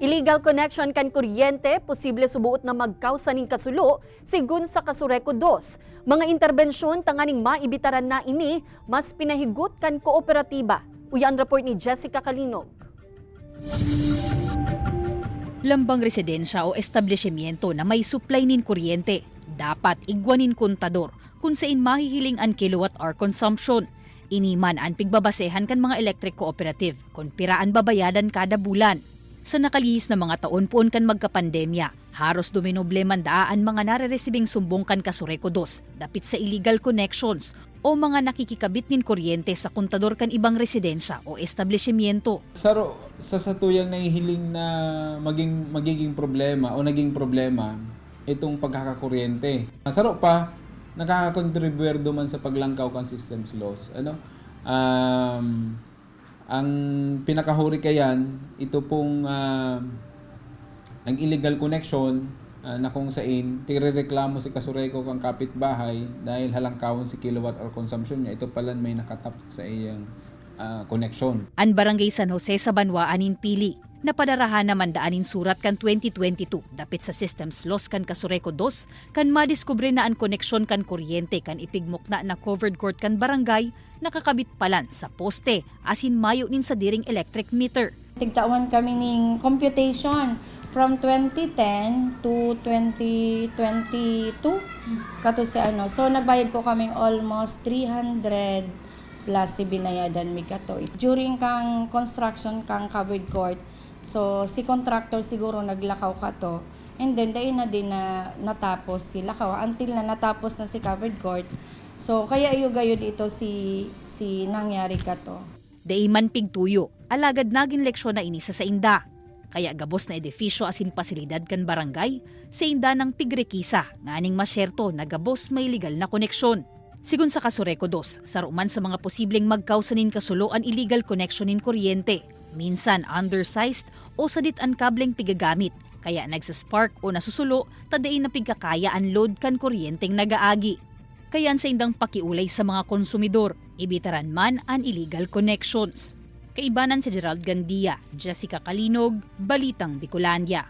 Illegal connection kan kuryente, posible subuot na magkausa ning kasulo, sigun sa Kasureko 2. Mga interbensyon tanganing maibitaran na ini, mas pinahigot kan kooperatiba. Uyan report ni Jessica Kalinog. Lambang residensya o establishmento na may supply nin kuryente, dapat igwanin kontador kung saan mahihiling ang kilowatt-hour consumption. Iniman ang pigbabasehan kan mga electric cooperative kung piraan babayadan kada bulan. Sa nakalihis na mga taon poon kan magkapandemya, haros duminoble mandaan mga nare-resibing sumbong kan Kasureko 2 dapit sa illegal connections o mga nakikikabit nin kuryente sa kontador kan ibang residensya o establishmento. Sa satuyang nahihiling na magiging problema o naging problema itong pagkakakuryente. Saro pa, nakakakontribuer duman sa paglangkaw kan systems loss. Ang pinakahuri kayan, ito pong ang illegal connection na kung saan tigrereklamo si Kasureko kang kapitbahay dahil halangkawon si kilowatt hour consumption niya. Ito pala may nakatap sa iyang connection. Ang Barangay San Jose sa Banwaan in Pili, napadarahan naman daanin surat kan 2022 dapit sa systems loss kan Kasureko 2 kan madiskubre na ang koneksyon kan kuryente kan ipigmukna na covered court kan barangay nakakabit palan sa poste asin mayo nin sa diring electric meter. Tigtawan kami ning computation from 2010 to 2022 kato si So nagbayad po kaming almost 300 plus si binayadan mi kato. During kang construction kang covered court, so si contractor siguro naglakaw kato. And then dahil na din na natapos si lakaw until na natapos na si covered court. So kaya iyo gayud ito si nangyari kato. Daiman pigtuyo, alagad naging leksyon na inisa sa inda. Kaya gabos na edifisyo asin pasilidad kan barangay, sa inda ng pigrekisa, nganing masyerto na gabos may legal na koneksyon. Sigun sa Kasureko 2, saruman sa mga posibleng magkausanin kasulo ang illegal connection in kuryente. Minsan undersized o sadit ang kableng pigagamit, kaya nagsaspark o nasusulo, tadain na pigkakaya ang load kan kuryenteng nagaagi. Kaya sa indang pakiulay sa mga konsumidor, ibitaran man ang illegal connections. Kaibanan si Gerald Gandia, Jessica Kalinog, Balitang Bicolandia.